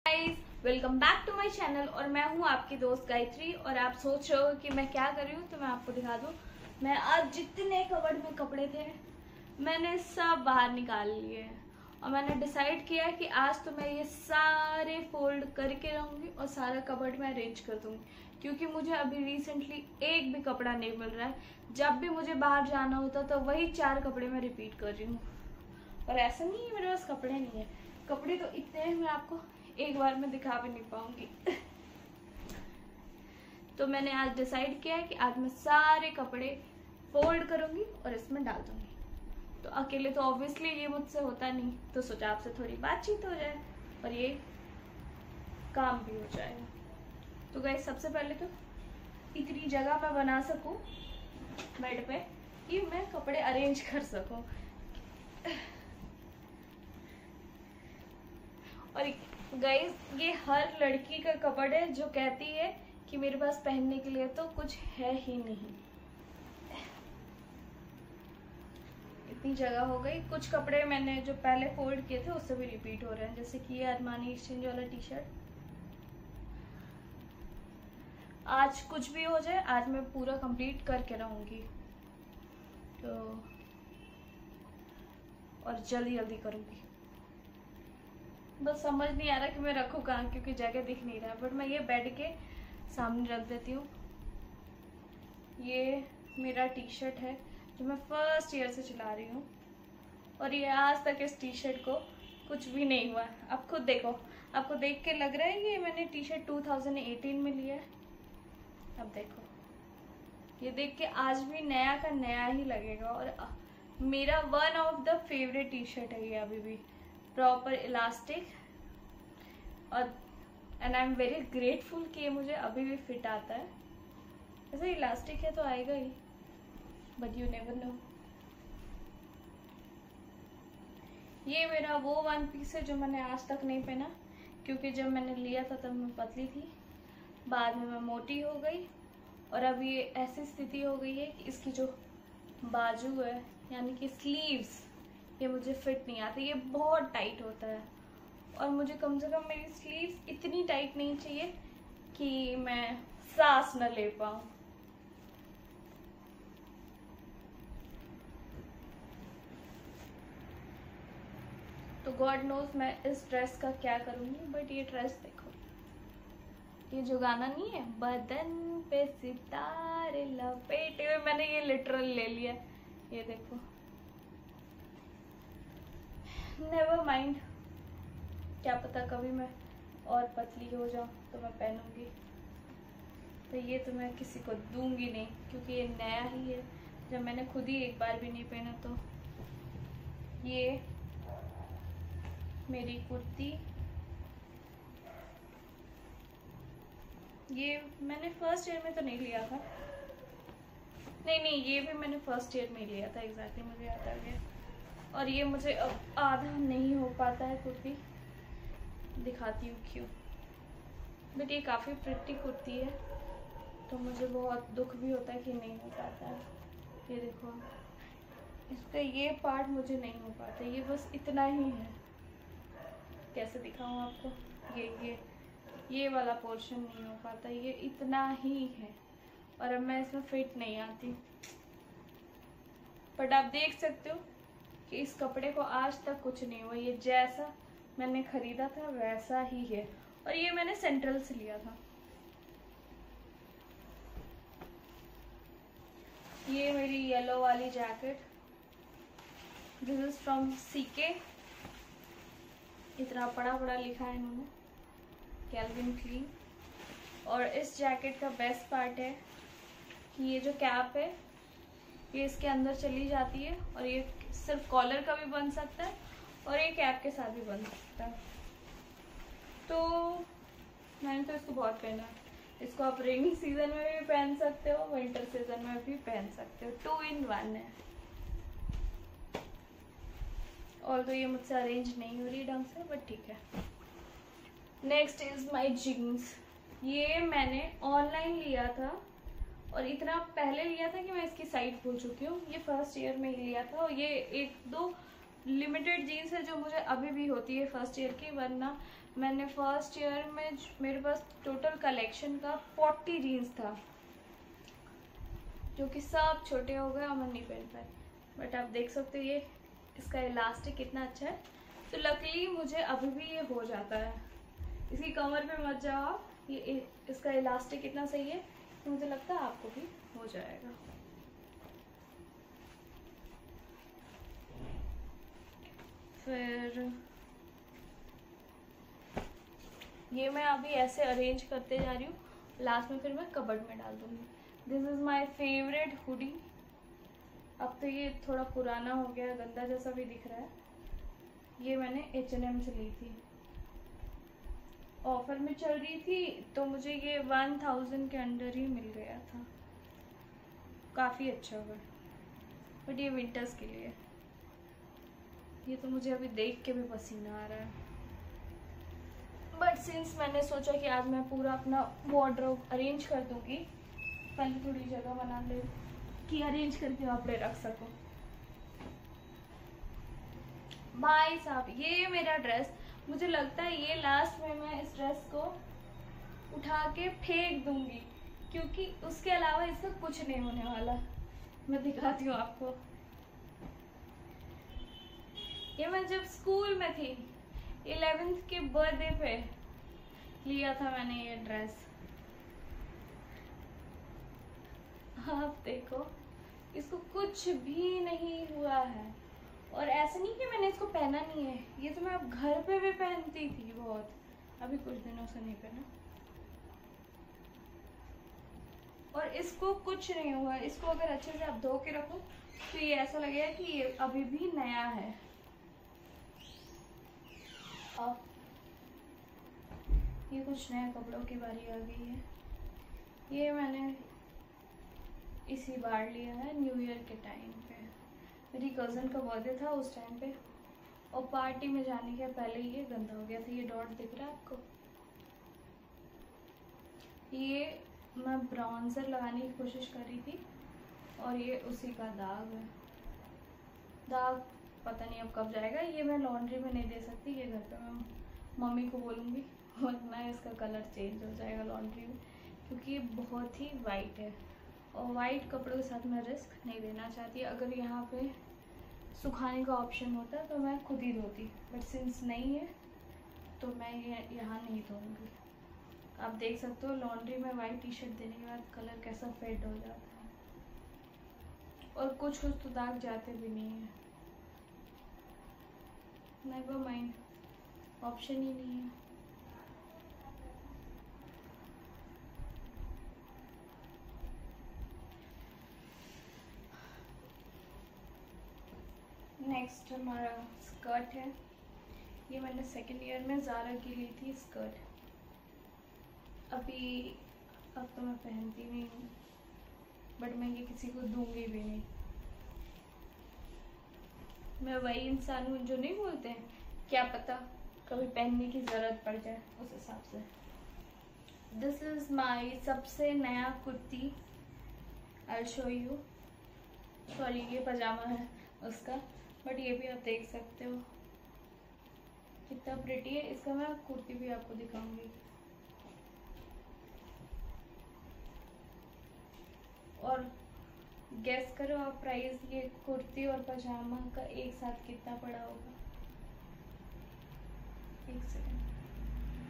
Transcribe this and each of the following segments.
Guys, welcome back to my channel. और मैं हूं आपकी दोस्त गायत्री। और आप सोच रहे हो कि मैं क्या कर रही हूं, तो मैं आपको दिखा दूं। मैं आज जितने कबर्ड में कपड़े थे मैंने सब बाहर निकाल लिए और मैंने डिसाइड किया कि आज तो मैं ये सारे फोल्ड करके रहूंगी और सारा कबर्ड में अरेंज कर दूंगी, क्योंकि मुझे अभी रिसेंटली एक भी कपड़ा नहीं मिल रहा है। जब भी मुझे बाहर जाना होता तो वही 4 कपड़े मैं रिपीट कर रही हूँ। और ऐसा नहीं है मेरे पास कपड़े नहीं है, कपड़े तो इतने हैं मैं आपको एक बार में दिखा भी नहीं पाऊंगी। तो मैंने आज डिसाइड किया है कि आज मैं सारे कपड़े फोल्ड करूंगी और इसमें डाल दूंगी। तो अकेले तो ऑब्वियसली ये मुझसे होता नहीं, तो सोचा आपसे थोड़ी बातचीत हो जाए और ये काम भी हो जाएगा। तो गाइस, सबसे पहले तो इतनी जगह मैं बना सकूं बेड पे कि मैं कपड़े अरेंज कर सकूं। और गाइस, ये हर लड़की का कपड़ है जो कहती है कि मेरे पास पहनने के लिए तो कुछ है ही नहीं। इतनी जगह हो गई। कुछ कपड़े मैंने जो पहले फोल्ड किए थे उससे भी रिपीट हो रहे हैं, जैसे कि ये अरमानी एक्सचेंज वाला टी शर्ट। आज कुछ भी हो जाए, आज मैं पूरा कंप्लीट करके रहूंगी। तो और जल्दी जल्दी करूंगी। बस समझ नहीं आ रहा कि मैं रखूँ कहाँ, क्योंकि जगह दिख नहीं रहा। बट मैं ये बेड के सामने रख देती हूँ। ये मेरा टी शर्ट है जो मैं फर्स्ट ईयर से चला रही हूँ, और ये आज तक इस टी शर्ट को कुछ भी नहीं हुआ। आप खुद देखो, आपको देख के लग रहा है कि मैंने टी शर्ट 2018 में लिया है। अब देखो, ये देख के आज भी नया का नया ही लगेगा। और मेरा one of the favourite T shirt है ये, अभी भी प्रॉपर इलास्टिक। और and I am very grateful कि ये मुझे अभी भी फिट आता है। ऐसे इलास्टिक है तो आएगा ही, बट यू नेवर नो। ये मेरा वो वन पीस है जो मैंने आज तक नहीं पहना, क्योंकि जब मैंने लिया था तब मैं पतली थी, बाद में मैं मोटी हो गई। और अब ये ऐसी स्थिति हो गई है कि इसकी जो बाजू है, यानी कि स्लीव्स, ये मुझे फिट नहीं आती। ये बहुत टाइट होता है और मुझे कम से कम मेरी स्लीव्स इतनी टाइट नहीं चाहिए कि मैं सांस न ले पाऊं। तो गॉड नोज मैं इस ड्रेस का क्या करूंगी। बट ये ड्रेस देखो, ये जो गाना नहीं है, बदन पे सितारे लपेटे हुए, मैंने ये लिटरल ले लिया। ये देखो, नेवर माइंड, क्या पता कभी मैं और पतली हो जाऊं तो मैं पहनूंगी। तो ये तो मैं किसी को दूंगी नहीं, क्योंकि ये नया ही है। जब मैंने खुद ही एक बार भी नहीं पहना। तो ये मेरी कुर्ती, ये मैंने फर्स्ट ईयर में तो नहीं लिया था। नहीं, ये भी मैंने फर्स्ट ईयर में लिया था। एग्जैक्टली मुझे याद आ गया। और ये मुझे अब आधा नहीं हो पाता है कुर्ती, दिखाती हूँ क्यों। बट ये काफ़ी प्रिटी कुर्ती है, तो मुझे बहुत दुख भी होता है कि नहीं हो पाता है। ये देखो, इसका ये पार्ट मुझे नहीं हो पाता, ये बस इतना ही है। कैसे दिखाऊँ आपको, ये वाला पोर्शन नहीं हो पाता, ये इतना ही है। और अब मैं इसमें फिट नहीं आती। बट आप देख सकते हो कि इस कपड़े को आज तक कुछ नहीं हुआ। ये जैसा मैंने खरीदा था वैसा ही है। और ये मैंने सेंट्रल से लिया था। ये मेरी येलो वाली jacket, this is from CK. इतना बड़ा लिखा है इन्होंने, कैल्विन क्लीन। और इस जैकेट का बेस्ट पार्ट है कि ये जो कैप है ये इसके अंदर चली जाती है, और ये सिर्फ कॉलर का भी बन सकता है और ये कैप के साथ भी बन सकता है। तो मैंने तो इसको बहुत पहना है। इसको आप रेनी सीजन में भी पहन सकते हो, विंटर सीजन में भी पहन सकते हो। 2 in 1 है। और तो ये मुझसे अरेंज नहीं हो रही ढंग से, बट ठीक है। Next is my jeans. ये मैंने ऑनलाइन लिया था और इतना पहले लिया था कि मैं इसकी साइट भूल चुकी हूँ। ये फर्स्ट ईयर में ही लिया था। और ये 1-2 लिमिटेड जीन्स है जो मुझे अभी भी होती है फर्स्ट ईयर की, वरना मैंने फर्स्ट ईयर में मेरे पास टोटल कलेक्शन का 40 जीन्स था, जो कि सब छोटे हो गए और मैं नहीं पहन पाई। बट आप देख सकते हो ये इसका इलास्टिक कितना अच्छा है। तो लकीली मुझे अभी भी ये हो जाता है। इसकी कमर पे मत जाओ, ये इसका इलास्टिक कितना सही है, तो मुझे लगता है आपको भी हो जाएगा। फिर ये मैं अभी ऐसे अरेंज करते जा रही हूँ, लास्ट में फिर मैं कबर्ड में डाल दूँगी। This is my favourite hoodie. अब तो ये थोड़ा पुराना हो गया, गंदा जैसा भी दिख रहा है। ये मैंने H&M से ली थी, ऑफर में चल रही थी, तो मुझे ये 1000 के अंडर ही मिल गया था। काफ़ी अच्छा हुआ, बट ये विंटर्स के लिए। ये तो मुझे अभी देख के भी पसीना आ रहा है। बट सिंस मैंने सोचा कि आज मैं पूरा अपना वार्डरोब अरेंज कर दूंगी, पहले थोड़ी जगह बना ले कि अरेंज करके कपड़े रख सकूं। भाई साहब, ये मेरा ड्रेस, मुझे लगता है ये लास्ट में मैं इस ड्रेस को उठा के फेंक दूंगी, क्योंकि उसके अलावा इसका कुछ नहीं होने वाला। मैं दिखाती हूँ आपको। ये मैं जब स्कूल में थी 11th के बर्थडे पे लिया था मैंने ये ड्रेस। आप देखो, इसको कुछ भी नहीं हुआ है। और ऐसा नहीं कि मैंने इसको पहना नहीं है, ये तो मैं अब घर पे भी पहनती थी बहुत, अभी कुछ दिनों से नहीं पहना। और इसको कुछ नहीं हुआ। इसको अगर अच्छे से आप धो के रखो तो ये ऐसा लगेगा कि ये अभी भी नया है। अब ये कुछ नए कपड़ों की बारी आ गई है। ये मैंने इसी बार लिया है न्यू ईयर के टाइम पे। मेरी कज़न का बर्थडे था उस टाइम पे, और पार्टी में जाने के पहले ये गंदा हो गया था। ये डॉट दिख रहा है आपको? ये मैं ब्राउन्जर लगाने की कोशिश कर रही थी और ये उसी का दाग है। दाग पता नहीं अब कब जाएगा। ये मैं लॉन्ड्री में नहीं दे सकती, ये घर पे मैं मम्मी को बोलूँगी, वरना इसका कलर चेंज हो जाएगा लॉन्ड्री में, क्योंकि ये बहुत ही वाइट है और वाइट कपड़ों के साथ मैं रिस्क नहीं देना चाहती। अगर यहाँ पे सुखाने का ऑप्शन होता तो मैं खुद ही धोती, बट सिंस नहीं है तो मैं ये यहाँ नहीं धोऊंगी। आप देख सकते हो लॉन्ड्री में वाइट टी शर्ट देने के बाद कलर कैसा फेड हो जाता है, और कुछ तो दाग जाते भी नहीं है। नेवर माइंड, ऑप्शन ही नहीं है। नेक्स्ट हमारा स्कर्ट है। ये मैंने सेकेंड ईयर में ज़ारा की ली थी स्कर्ट। अब तो मैं पहनती नहीं हूँ, बट मैं ये किसी को दूंगी भी नहीं। मैं वही इंसान हूँ जो नहीं बोलते हैं, क्या पता कभी पहनने की ज़रूरत पड़ जाए, उस हिसाब से। दिस इज़ माई सबसे नया kurti. I show you. Sorry, ये पजामा है उसका, बट ये भी आप देख सकते हो कितना प्रिटी है। इसका मैं कुर्ती भी आपको दिखाऊंगी। और गेस करो आप प्राइस ये कुर्ती और पजामा का एक साथ कितना पड़ा होगा। एक सेकंड,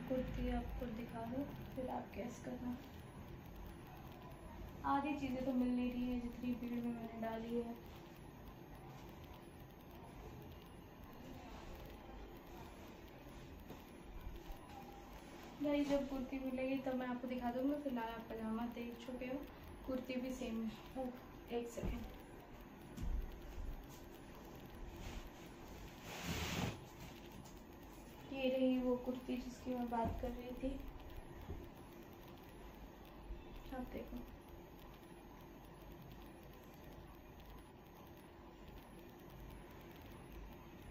कुर्ती आपको दिखा दो फिर आप गेस करना। आधी चीज़ें तो मिल नहीं रही है जितनी भीड़ में मैंने डाली है। भाई जब कुर्ती मिलेगी तब मैं आपको दिखा दूँगी। फिलहाल आप पजामा देख चुके हो, कुर्ती भी सेम है। एक सेकेंड, ये रही वो कुर्ती जिसकी मैं बात कर रही थी। आप देखो,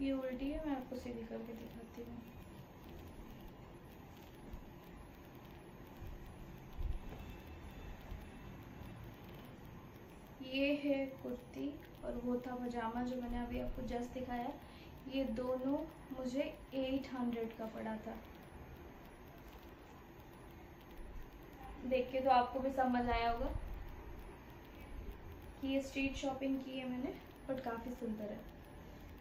ये उल्टी है, मैं आपको सीधी करके दिखाती हूँ। ये है कुर्ती और वो था पजामा जो मैंने अभी आपको जस्ट दिखाया। ये दोनों मुझे 800 का पड़ा था। देख के तो आपको भी समझ आया होगा कि ये स्ट्रीट शॉपिंग की है मैंने, बट काफ़ी सुंदर है।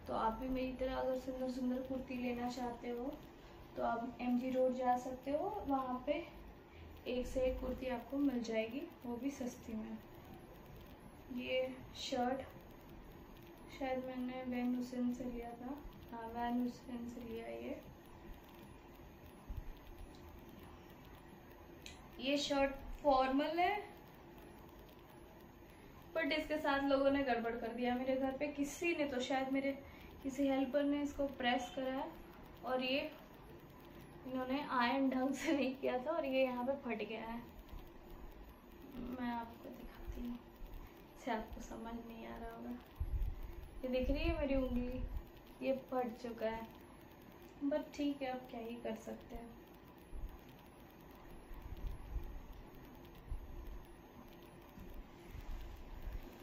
तो आप भी मेरी तरह अगर सुंदर सुंदर कुर्ती लेना चाहते हो तो आप MG रोड जा सकते हो, वहाँ पे एक से एक कुर्ती आपको मिल जाएगी, वो भी सस्ती में। ये शर्ट शायद मैंने वैन हुसैन से लिया था, हाँ वैन हुसैन से लिया ये शर्ट फॉर्मल है, बट इसके साथ लोगों ने गड़बड़ कर दिया मेरे घर पे। किसी ने तो शायद मेरे किसी हेल्पर ने इसको प्रेस करा है और ये इन्होंने आयरन ढंग से नहीं किया था और ये यहाँ पे फट गया है। मैं आपको दिखाती हूँ, से आपको समझ नहीं आ रहा होगा। ये दिख रही है मेरी उंगली, ये फट चुका है, बट ठीक है, अब क्या ही कर सकते हैं।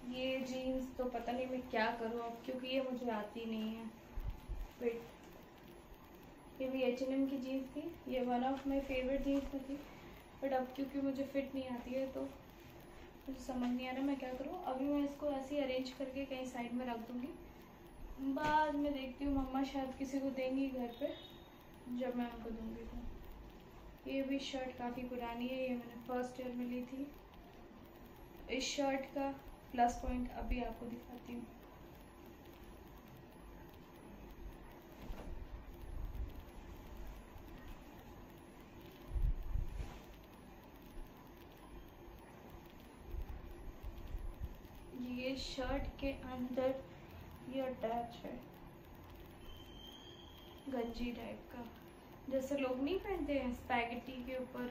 ये जीन्स तो पता नहीं मैं क्या करूँ अब, क्योंकि ये मुझे आती नहीं है फिट। ये भी H&M की जीन्स थी, ये one of my favourite jeans में थी, बट अब क्योंकि मुझे फिट नहीं आती है तो मुझे समझ नहीं आ रहा मैं क्या करूँ। अभी मैं इसको ऐसे ही अरेंज करके कहीं साइड में रख दूँगी, बाद में देखती हूँ, मम्मा शायद किसी को देंगी घर पे, जब मैं उनको दूँगी तो। ये भी शर्ट काफ़ी पुरानी है, ये मैंने फर्स्ट ईयर में ली थी। इस शर्ट का प्लस पॉइंट अभी आपको दिखाती हूँ। ये शर्ट के अंदर ये अटैच है गंजी टाइप का, जैसे लोग नहीं पहनते हैं स्पैगेटी के ऊपर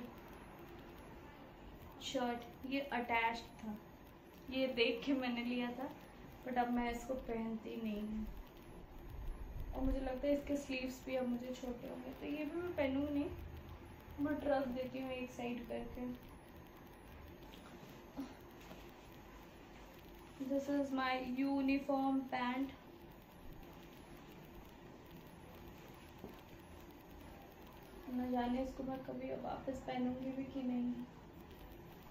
शर्ट, ये अटैच था। ये देख के मैंने लिया था, बट अब मैं इसको पहनती नहीं हूँ और मुझे लगता है इसके स्लीव्स भी अब मुझे छोटे होंगे, तो ये भी मैं पहनूँ नहीं, बट रख देती हूँ एक साइड करके। This is my uniform pant. न जाने इसको मैं कभी वापस पहनूंगी भी कि नहीं,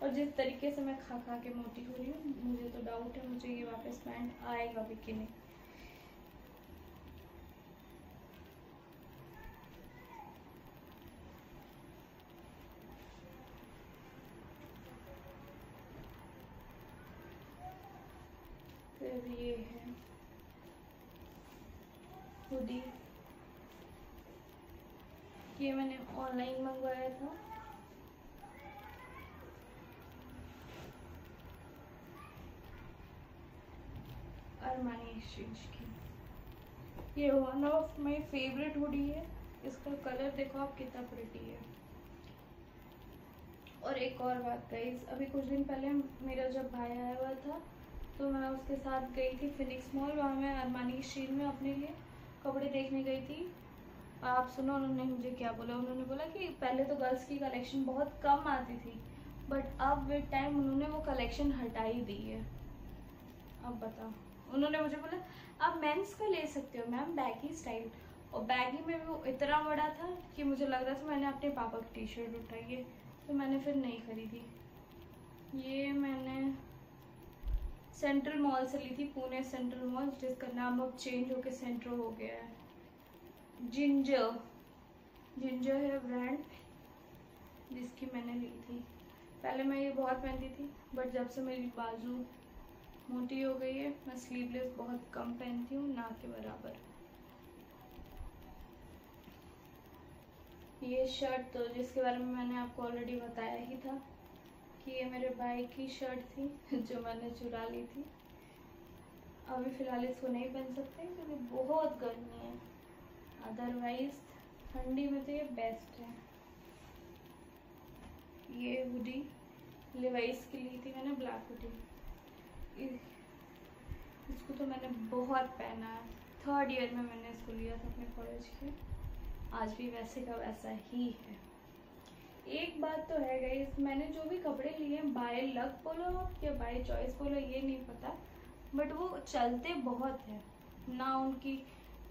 और जिस तरीके से मैं खा खा के मोटी हो रही हूँ, मुझे तो डाउट है मुझे ये वापस पैंट आएगा भी कि नहीं। फिर ये है हुडी, ये मैंने ऑनलाइन मंगवाया था। अरमानी एक्सचेंज की, ये one of my favourite hoodie है। इसका कलर देखो आप कितना प्रिटी है। और एक और बात गाइस, अभी कुछ दिन पहले मेरा जब भाई आया हुआ था तो मैं उसके साथ गई थी फिनिक्स मॉल, वहाँ मैं अरमानी स्ट्रीट में अपने लिए कपड़े देखने गई थी। आप सुनो उन्होंने मुझे क्या बोला, उन्होंने बोला कि पहले तो गर्ल्स की कलेक्शन बहुत कम आती थी, बट अब विद टाइम उन्होंने वो कलेक्शन हटा ही दी है। अब बताओ, उन्होंने मुझे बोला आप मेंस का ले सकते हो मैम, बैगी स्टाइल, और बैगी में भी वो इतना बड़ा था कि मुझे लग रहा था मैंने अपने पापा की टी शर्ट उठाई है, तो मैंने फिर नहीं खरीदी। ये मैंने सेंट्रल मॉल से ली थी, पुणे सेंट्रल मॉल, जिसका नाम अब चेंज होके सेंट्रो हो गया है। जिंजर है ब्रांड जिसकी मैंने ली थी। पहले मैं ये बहुत पहनती थी, बट जब से मेरी बाजू मोटी हो गई है मैं स्लीवलेस बहुत कम पहनती हूँ, ना के बराबर। ये शर्ट तो जिसके बारे में मैंने आपको ऑलरेडी बताया ही था कि ये मेरे भाई की शर्ट थी जो मैंने चुरा ली थी। अभी फ़िलहाल इसको नहीं पहन सकते क्योंकि बहुत गर्मी है, अदरवाइज ठंडी में तो ये बेस्ट है। ये हुडी लिवाइस की ली थी मैंने, ब्लैक हुडी। इसको तो मैंने बहुत पहना है, 3rd ईयर में मैंने इसको लिया था अपने कॉलेज के, आज भी वैसे का वैसा ही है। एक बात तो है गाइस, मैंने जो भी कपड़े लिए बाय लक बोलो या बाय चॉइस बोलो ये नहीं पता, बट वो चलते बहुत है, ना उनकी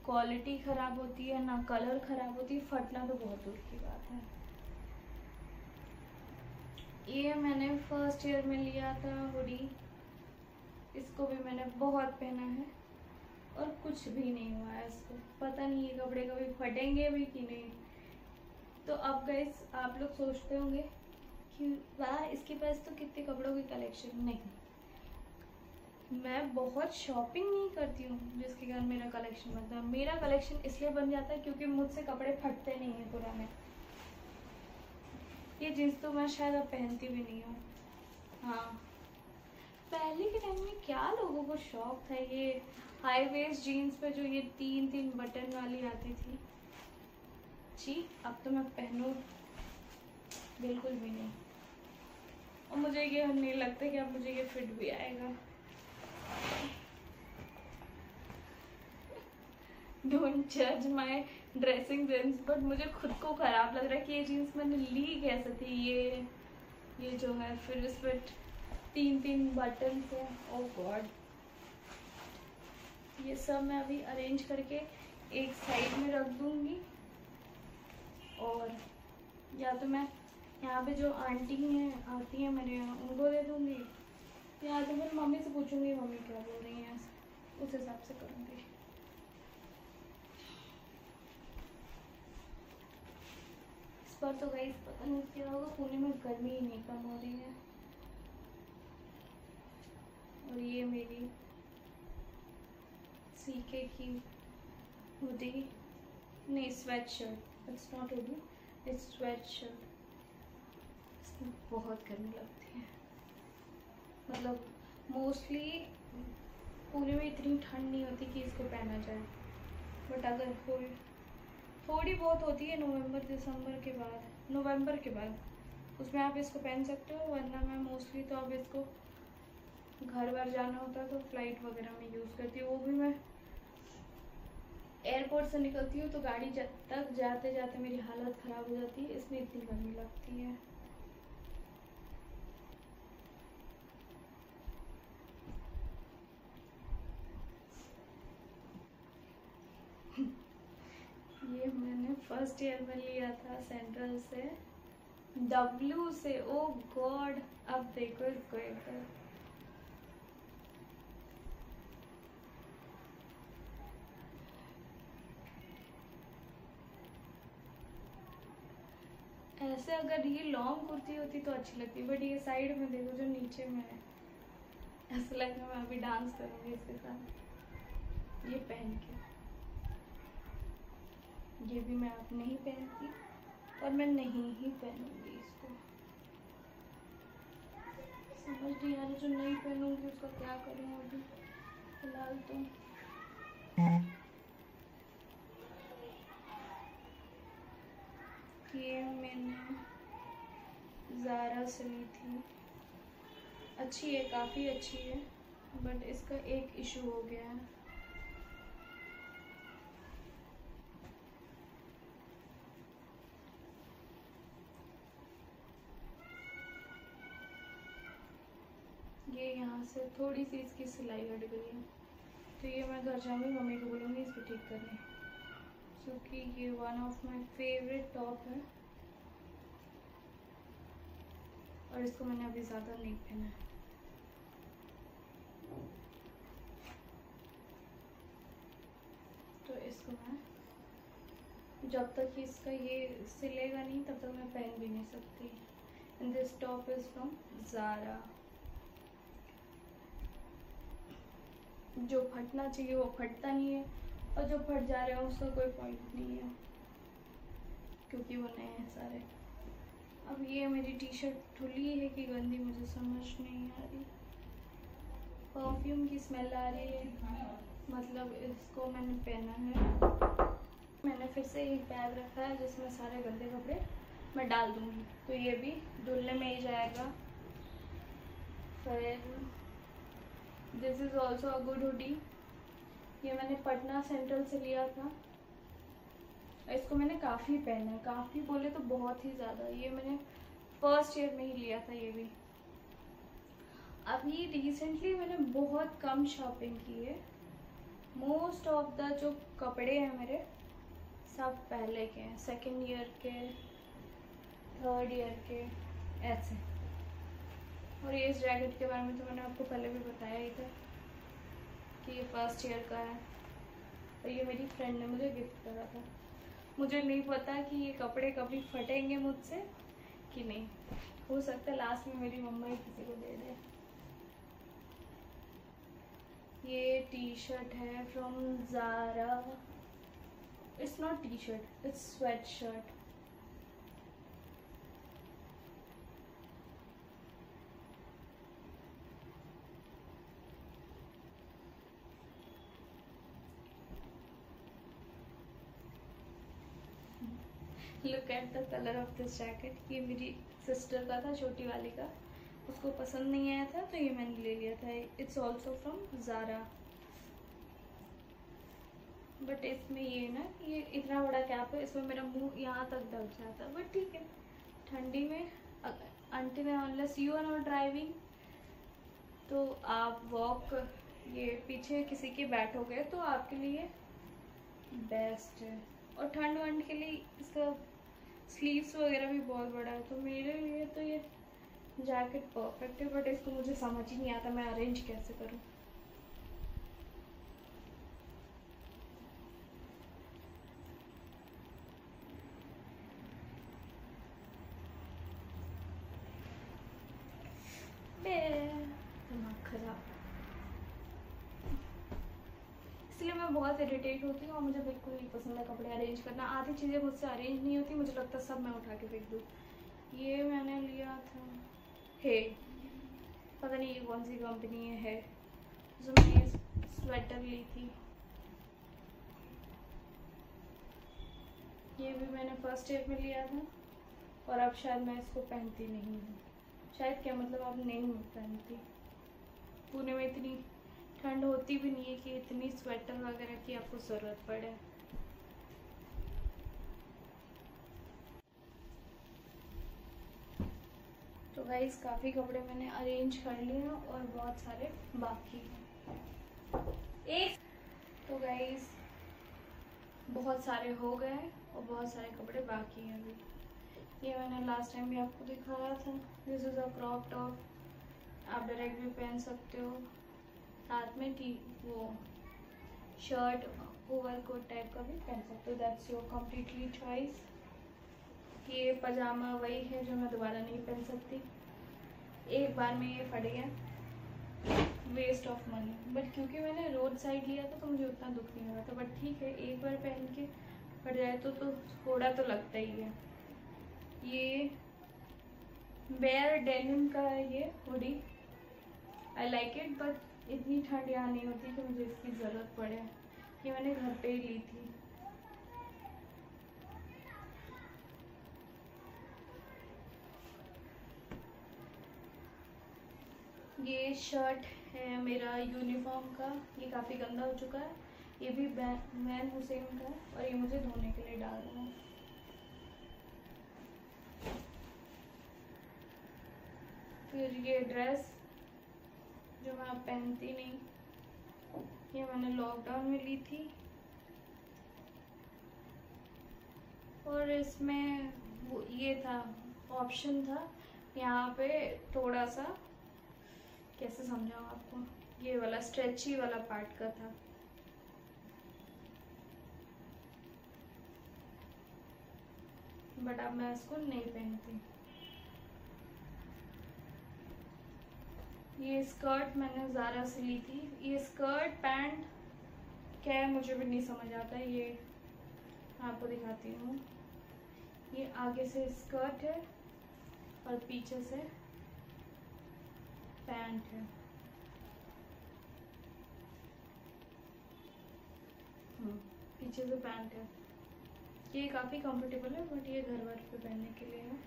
क्वालिटी ख़राब होती है ना कलर ख़राब होती है, फटना तो बहुत दूर की बात है। ये मैंने फर्स्ट ईयर में लिया था हुडी। इसको भी मैंने बहुत पहना है और कुछ भी नहीं हुआ है इसको। पता नहीं ये कपड़े कभी फटेंगे भी कि नहीं। तो अब गाइस आप लोग सोचते होंगे कि वाह इसके पास तो कितने कपड़ों की कलेक्शन। नहीं, मैं बहुत शॉपिंग नहीं करती हूँ जिसके कारण मेरा कलेक्शन बनता है। मेरा कलेक्शन इसलिए बन जाता है क्योंकि मुझसे कपड़े फटते नहीं हैं पुराने। ये जीन्स तो मैं शायद अब पहनती भी नहीं हूँ। हाँ, पहले के टाइम में क्या लोगों को शौक था ये हाई वेस्ट जीन्स पे जो ये 3-3 बटन वाली आती थी। जी अब तो मैं पहनूं बिल्कुल भी नहीं। और मुझे ये नहीं लगता कि अब मुझे ये फिट भी आएगा। डोंट जज माई ड्रेसिंग सेंस, बट मुझे खुद को खराब लग रहा है कि ये जीन्स मैंने ली कैसे थी। ये जो है फिर इस पर 3-3 बटन है। ओह गॉड। ये सब मैं अभी अरेंज करके एक साइड में रख दूंगी और या तो मैं यहाँ पे जो आंटी हैं आती हैं मेरे यहाँ उनको दे दूंगी, या तो फिर मम्मी से पूछूंगी मम्मी क्या बोल रही हैं, उस हिसाब से करूँगी। इस बार तो गाइस पता नहीं क्या होगा, पुणे में गर्मी ही नहीं कम हो रही है। और ये मेरी सीके की हुडी, नहीं sweat shirt, it's not hoodie, it's sweat shirt. इसमें बहुत गर्मी लगती है। मतलब मोस्टली पुणे में इतनी ठंड नहीं होती कि इसको पहना जाए, बट अगर थोड़ी बहुत होती है नवंबर के बाद उसमें आप इसको पहन सकते हो। वरना मैं मोस्टली तो अब इसको घर बार जाना होता है तो फ्लाइट वगैरह में यूज़ करती हूँ। वो भी मैं एयरपोर्ट से निकलती हूँ तो गाड़ी तक जाते जाते मेरी हालत ख़राब हो जाती है, इसमें इतनी गर्मी लगती है। ये मैंने फर्स्ट ईयर में लिया था सेंट्रल से, W से। ओ गॉड, अब देखो इसको एक बार। ऐसे अगर ये लॉन्ग कुर्ती होती तो अच्छी लगती, बट ये साइड में देखो जो नीचे में है, ऐसा लग रहा है मैं अभी डांस करूँगी इसके साथ ये पहन के। ये भी मैं अब नहीं पहनती और मैं नहीं ही पहनूंगी इसको। समझ नहीं आ रहा जो नहीं पहनूंगी उसका क्या करूँ अभी फिलहाल तो। ये मैंने ज़ारा से ली थी, अच्छी है, काफ़ी अच्छी है, बट इसका एक इशू हो गया है। ये यहाँ से थोड़ी सी इसकी सिलाई हट गई है, तो ये मैं घर जाऊँगी मम्मी को बोलूँगी इसको ठीक करने, क्योंकि ये one of my favourite top है और इसको मैंने अभी ज़्यादा नहीं पहना है। तो इसको मैं जब तक इसका ये सिलेगा नहीं तब तक मैं पहन भी नहीं सकती। And this top is from Zara. जो फटना चाहिए वो फटता नहीं है और जो फट जा रहे हैं उसका कोई पॉइंट नहीं है क्योंकि वो नए हैं सारे। अब ये मेरी टी शर्ट धुली है कि गंदी मुझे समझ नहीं आ रही। परफ्यूम की स्मेल आ रही है, मतलब इसको मैंने पहना है। मैंने फिर से एक बैग रखा है जिसमें सारे गंदे कपड़े मैं डाल दूँगी, तो ये भी धुलने में ही जाएगा। फिर this is also a good hoodie. ये मैंने पटना सेंट्रल से लिया था। इसको मैंने काफ़ी पहना है, काफ़ी बोले तो बहुत ही ज़्यादा। ये मैंने फर्स्ट ईयर में ही लिया था ये भी। अभी रिसेंटली मैंने बहुत कम शॉपिंग की है। मोस्ट ऑफ द जो कपड़े हैं मेरे सब पहले के हैं, सेकेंड ईयर के, थर्ड ईयर के, ऐसे। और ये इस जैकेट के बारे में तो मैंने आपको पहले भी बताया ही था कि ये फर्स्ट ईयर का है और ये मेरी फ्रेंड ने मुझे गिफ्ट करा था। मुझे नहीं पता कि ये कपड़े कभी फटेंगे मुझसे कि नहीं, हो सकता है लास्ट में मेरी मम्मा ही किसी को दे दे। ये टी शर्ट है from Zara. It's not T shirt, it's sweatshirt. Look at the colour of this jacket. ये मेरी सिस्टर का था, छोटी वाली का, उसको पसंद नहीं आया था तो ये मैंने ले लिया था। It's also from Zara. But इसमें ये ना, ये इतना बड़ा कैप है, इसमें मेरा मुंह यहाँ तक ढक जाता है, बट ठीक है। ठंडी में until unless you are not driving तो आप वॉक, ये पीछे किसी के बैठोगे तो आपके लिए बेस्ट है। और ठंड वंड के लिए इसका स्लीव्स वगैरह भी बहुत बड़ा है, तो मेरे लिए तो ये जैकेट परफेक्ट है। बट इसको मुझे समझ ही नहीं आता मैं अरेंज कैसे करूँ। दिमाग खराब, इसलिए मैं बहुत इरिटेट होती हूँ और मुझे बिल्कुल नहीं पसंद है कपड़े अरेंज करना। आधी चीज़ें मुझसे अरेंज नहीं होती, मुझे लगता है सब मैं उठा के फेंक दूँ। ये मैंने लिया था है, पता नहीं ये कौन सी कंपनी है जो मैंने स्वेटर ली थी। ये भी मैंने फर्स्ट ईयर में लिया था और अब शायद मैं इसको पहनती नहीं हूँ। शायद क्या मतलब अब नहीं पहनती। पुणे में इतनी ठंड होती भी नहीं है कि इतनी स्वेटर वगैरह की आपको ज़रूरत पड़े। तो गाइस काफ़ी कपड़े मैंने अरेंज कर लिए हैं और बहुत सारे बाकी हैं। एक तो गाइस बहुत सारे हो गए और बहुत सारे कपड़े बाकी हैं अभी। ये मैंने लास्ट टाइम भी आपको दिखाया था। This is a crop top, आप डायरेक्ट भी पहन सकते हो, साथ में वो शर्ट ओवर कोट टाइप का भी पहन सकते हो। That's your completely choice. ये पजामा वही है जो मैं दोबारा नहीं पहन सकती, एक बार में ये फट गया, वेस्ट ऑफ मनी। बट क्योंकि मैंने रोड साइड लिया था तो मुझे उतना दुख नहीं हुआ था। बट ठीक है, एक बार पहन के फट जाए तो थोड़ा तो लगता ही है। ये बेयर डेनिम का है ये hoodie, I like it. But इतनी ठंड यहाँ नहीं होती कि मुझे इसकी ज़रूरत पड़े। ये मैंने घर पे ही ली थी। ये शर्ट है मेरा यूनिफॉर्म का, ये काफ़ी गंदा हो चुका है। ये भी मैन हुसैन का है और ये मुझे धोने के लिए डालना है। फिर ये ड्रेस जो मैं पहनती नहीं, ये मैंने लॉकडाउन में ली थी और इसमें वो ये था, ऑप्शन था यहाँ पे थोड़ा सा, कैसे समझाऊँ आपको, ये वाला स्ट्रेची वाला पार्ट का था। बट अब मैं इसको नहीं पहनती। ये स्कर्ट मैंने ज़ारा से ली थी। ये स्कर्ट पैंट क्या है मुझे भी नहीं समझ आता। ये आपको दिखाती हूँ। ये आगे से स्कर्ट है और पीछे से पैंट है। पीछे से पैंट है। ये काफ़ी कंफर्टेबल है, बट ये घर वर पे पहनने के लिए है,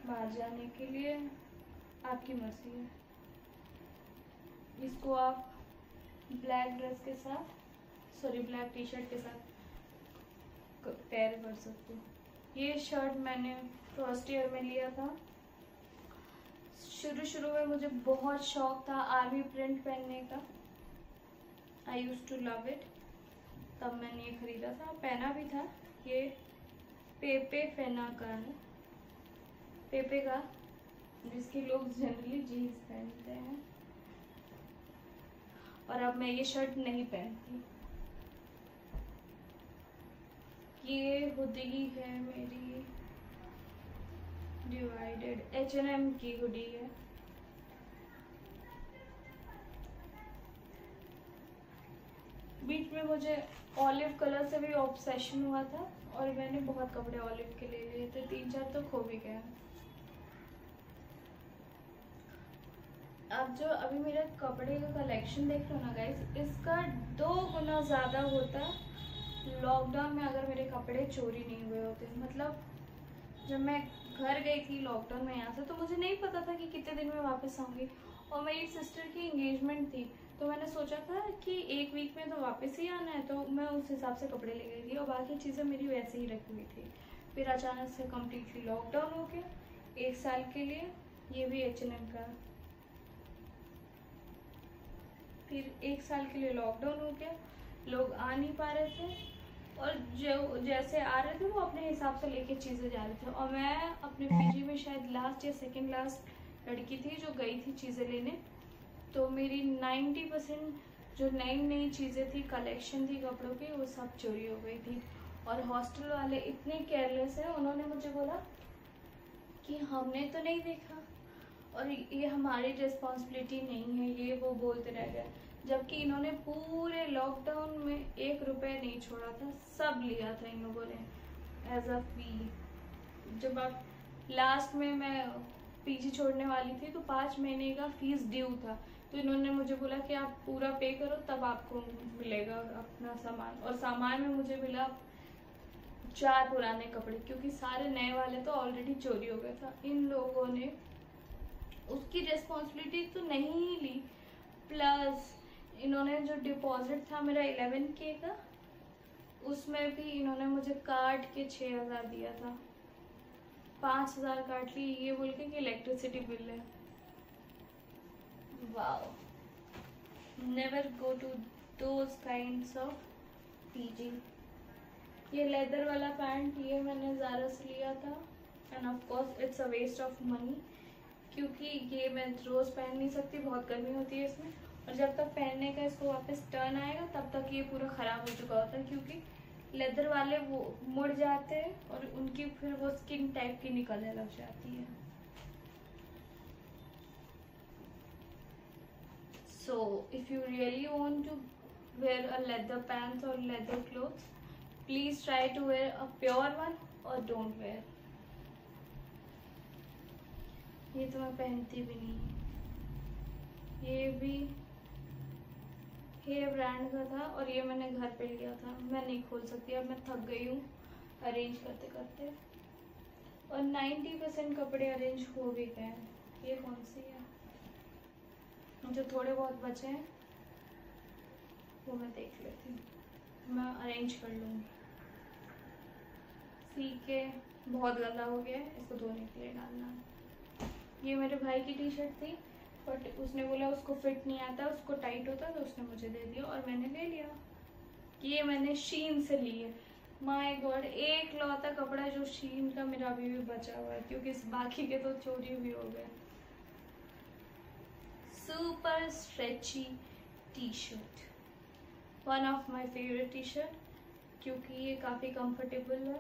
बाहर जाने के लिए आपकी मर्जी है। इसको आप ब्लैक ड्रेस के साथ, सॉरी ब्लैक टी शर्ट के साथ पेयर कर सकते हो। ये शर्ट मैंने फर्स्ट ईयर में लिया था। शुरू में मुझे बहुत शौक था आर्मी प्रिंट पहनने का। आई यूज टू लव इट। तब मैंने ये खरीदा था, पहना भी था। ये पेपे फेना का है, पेपे का जिसके लोग जनरली जीन्स पहनते हैं। और अब मैं ये शर्ट नहीं पहनती। ये हुडी है मेरी डिवाइडेड, H&M की हुडी है। बीच में मुझे ऑलिव कलर से भी ऑब्सेशन हुआ था और मैंने बहुत कपड़े ऑलिव के ले लिए थे, 3-4 तो खो भी गए। अब जो अभी मेरा कपड़े का कलेक्शन देख लो ना गाइस, इसका 2 गुना ज़्यादा होता लॉकडाउन में अगर मेरे कपड़े चोरी नहीं हुए होते। मतलब जब मैं घर गई थी लॉकडाउन में यहाँ से, तो मुझे नहीं पता था कि कितने दिन में वापस आऊँगी। और मेरी सिस्टर की एंगेजमेंट थी, तो मैंने सोचा था कि 1 वीक में तो वापस ही आना है, तो मैं उस हिसाब से कपड़े ले गई थी और बाकी चीज़ें मेरी वैसे ही रखी हुई थी। फिर अचानक से कम्प्लीटली लॉकडाउन हो गया 1 साल के लिए। ये भी H&M का। फिर 1 साल के लिए लॉकडाउन हो गया, लोग आ नहीं पा रहे थे और जो जैसे आ रहे थे वो अपने हिसाब से लेके चीज़ें जा रहे थे। और मैं अपने पीजी में शायद लास्ट या सेकंड लास्ट लड़की थी जो गई थी चीज़ें लेने। तो मेरी 90% जो नई नई चीज़ें थी, कलेक्शन थी कपड़ों की, वो सब चोरी हो गई थी। और हॉस्टल वाले इतने केयरलेस हैं, उन्होंने मुझे बोला कि हमने तो नहीं देखा और ये हमारी रिस्पॉन्सिबिलिटी नहीं है, ये वो बोलते रह गए। जबकि इन्होंने पूरे लॉकडाउन में 1 रुपये नहीं छोड़ा था, सब लिया था इन लोगों ने एज अ फी। जब आप लास्ट में मैं पीजी छोड़ने वाली थी तो 5 महीने का फीस ड्यू था, तो इन्होंने मुझे बोला कि आप पूरा पे करो तब आपको मिलेगा अपना सामान। और सामान में मुझे मिला 4 पुराने कपड़े, क्योंकि सारे नए वाले तो ऑलरेडी चोरी हो गया था। इन लोगों ने उसकी रिस्पॉन्सिबिलिटी तो नहीं ही ली, प्लस इन्होंने जो डिपॉजिट था मेरा 11K का, उसमें भी इन्होंने मुझे काट के 6,000 दिया था। 5,000 काट ली ये बोल के कि इलेक्ट्रिसिटी बिल है। Wow, never go to those kinds of PG. ये लेदर वाला पैंट ये मैंने ज़ारा से लिया था and of course it's a waste of money, क्योंकि ये मैं रोज़ पहन नहीं सकती, बहुत गर्मी होती है इसमें। और जब तक पहनने का इसको वापस टर्न आएगा तब तक ये पूरा ख़राब हो चुका होता है, क्योंकि लेदर वाले वो मुड़ जाते हैं और उनकी फिर वो स्किन टाइप की निकलने लग जाती है। So if you really want to wear a leather pants और leather clothes, please try to wear a pure one और डोंट वेयर। ये तो मैं पहनती भी नहीं। ये भी हेयर ब्रांड का था और ये मैंने घर पे लिया था। मैं नहीं खोल सकती, अब मैं थक गई हूँ अरेंज करते करते। और 90% कपड़े अरेंज हो भी गए हैं। ये कौन सी है? जो थोड़े बहुत बचे हैं वो मैं देख लेती हूँ, मैं अरेंज कर लूँगी। सी के बहुत गंदा हो गया है, इसको धोने के लिए डालना है। ये मेरे भाई की टी शर्ट थी, बट उसने बोला उसको फिट नहीं आता, उसको टाइट होता, तो उसने मुझे दे दिया और मैंने ले लिया। ये मैंने शीन से ली है। माय गॉड, एक लौता कपड़ा जो शीन का मेरा अभी भी बचा हुआ है, क्योंकि बाकी के तो चोरी भी हो गए। Super stretchy T shirt, one of my favourite T shirt, क्योंकि ये काफ़ी कंफर्टेबल है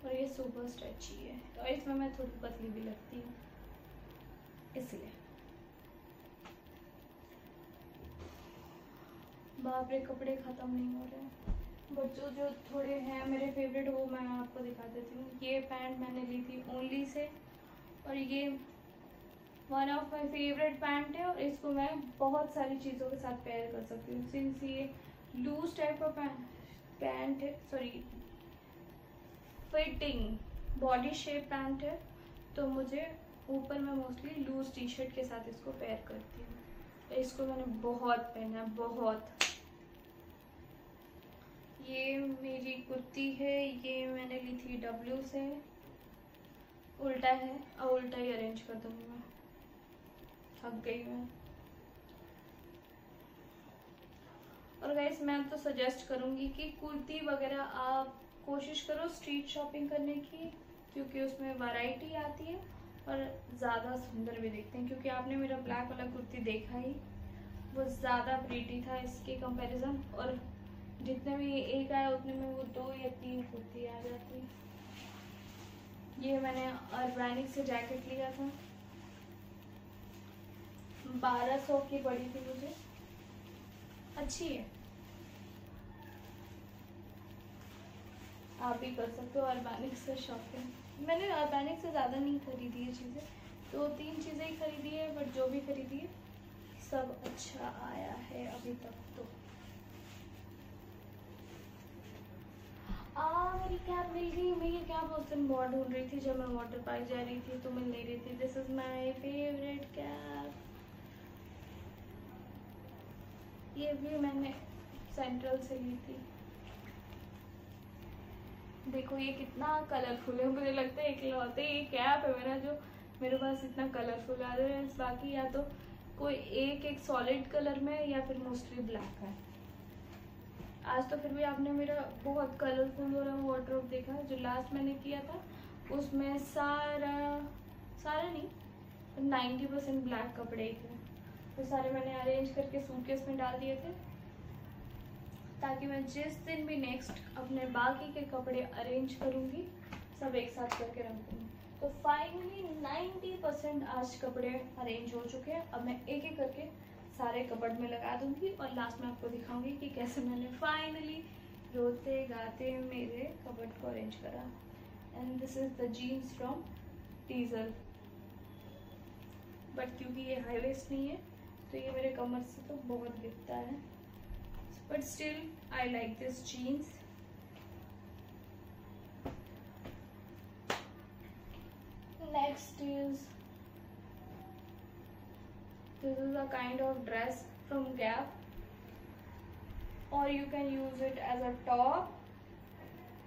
और ये सुपर स्ट्रेची है और इसमें मैं थोड़ी पतली भी लगती हूँ इसलिए। बाप रे, कपड़े ख़त्म नहीं हो रहे हैं, बट जो थोड़े हैं मेरे फेवरेट वो मैं आपको दिखा देती हूँ। ये पैंट मैंने ली थी ओनली से और ये one of my favourite pant है और इसको मैं बहुत सारी चीज़ों के साथ पेयर कर सकती हूँ। सिंस ये लूज टाइप का पैंट है, sorry fitting body shape pant है, तो मुझे ऊपर मैं मोस्टली लूज टी शर्ट के साथ इसको पेयर करती हूँ। इसको मैंने बहुत पहना, बहुत। ये मेरी कुर्ती है, ये मैंने ली थी W से। उल्टा है, अब उल्टा ही अरेंज कर दूँगी मैं, थक गई मैं। और गाइस मैं तो सजेस्ट करूँगी कि कुर्ती वगैरह आप कोशिश करो स्ट्रीट शॉपिंग करने की, क्योंकि उसमें वैरायटी आती है और ज़्यादा सुंदर भी दिखते हैं, क्योंकि आपने मेरा ब्लैक वाला कुर्ती देखा ही, वो ज़्यादा प्रीटी था इसके कंपैरिजन, और जितने भी एक आया उतने में वो 2 या 3 कुर्ती आ जाती। ये मैंने ऑर्गेनिक से जैकेट लिया था, 1200 की पड़ी थी मुझे, अच्छी है, आप भी कर सकते हो ऑर्गेनिक से शॉपिंग। मैंने ऑर्गेनिक से ज़्यादा नहीं खरीदी है चीज़ें, 2-3 चीज़ें ही खरीदी है, बट जो भी खरीदी है सब अच्छा आया है अभी तक तो। मेरी कैब मिल गई। मैं ये कैब उस दिन बहुत ढूंढ रही थी, जब मैं वाटर पार्क जा रही थी तो मिल नहीं रही थी। This is my favourite cab. ये भी मैंने सेंट्रल से ली थी। देखो ये कितना कलरफुल है, मुझे लगता है इकलौते ये कैब है मेरा जो मेरे पास इतना कलरफुल आ रहा है। बाकी या तो कोई एक सॉलिड कलर में या फिर मोस्टली ब्लैक है। आज तो फिर भी आपने मेरा बहुत कलरफुल वाला वार्डरोब देखा, जो लास्ट मैंने किया था उसमें सारा नहीं 90% ब्लैक कपड़े ही थे। तो सारे मैंने अरेंज करके सूटकेस में डाल दिए थे, ताकि मैं जिस दिन भी नेक्स्ट अपने बाकी के कपड़े अरेंज करूँगी सब एक साथ करके रख दूँगी। तो फाइनली 90% आज कपड़े अरेंज हो चुके हैं। अब मैं एक एक करके सारे कपबोर्ड में लगा दूंगी और लास्ट में आपको दिखाऊंगी कि कैसे मैंने फाइनली रोते गाते मेरे कपबोर्ड को अरेंज करा। And this is the jeans from Diesel, but क्योंकि ये हाई वेस्ट नहीं है तो ये मेरे कमर से तो बहुत गिरता है, but still I like this jeans. Next is this is a kind of dress from Gap, or you can use it as a top,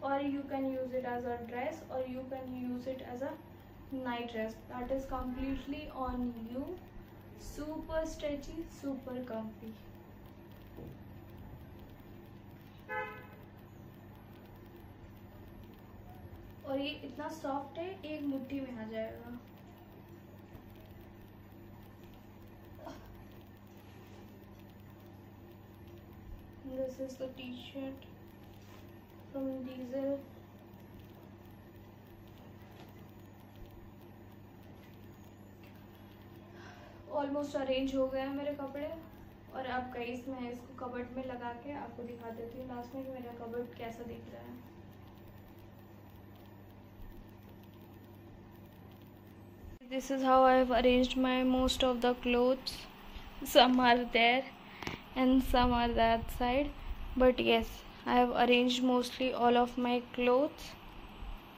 or you can use it as a dress, or you can use it as a night dress. That is completely on you. Super stretchy, super comfy. और ये इतना soft है, एक मुट्ठी में आ जाएगा। This is the t-shirt from Diesel. Almost arrange हो गए हैं मेरे कपड़े, और अब गाइस मैं इसको कबर्ड में लगा के आपको दिखा देती हूँ लास्ट में कि मेरा कबर्ड कैसा दिख रहा है। This is how I have arranged my most of the clothes. Some are there and some are that side, but yes, I have arranged mostly all of my clothes.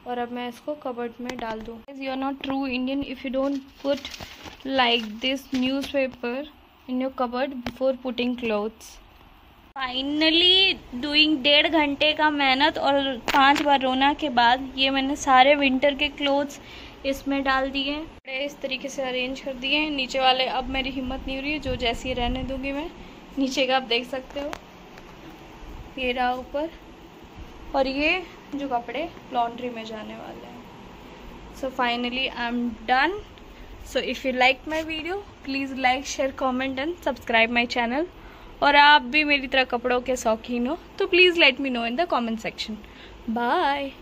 और अब मैं इसको कबर्ड में डाल दूँ। You are not true Indian if you don't put like this newspaper in your cupboard before putting clothes. Finally doing 1.5 घंटे का मेहनत और 5 बार रोना के बाद ये मैंने सारे विंटर के क्लोथ्स इसमें डाल दिए, इस तरीके से अरेंज कर दिए हैं। नीचे वाले अब मेरी हिम्मत नहीं हो रही है, जो जैसी रहने दूंगी मैं। नीचे का आप देख सकते हो, ये रहा ऊपर, और ये जो कपड़े लॉन्ड्री में जाने वाले हैं। So finally I am done. So if you like my video please like share comment and subscribe my channel. और आप भी मेरी तरह कपड़ों के शौकीन हो तो please let me know in the comment section. Bye.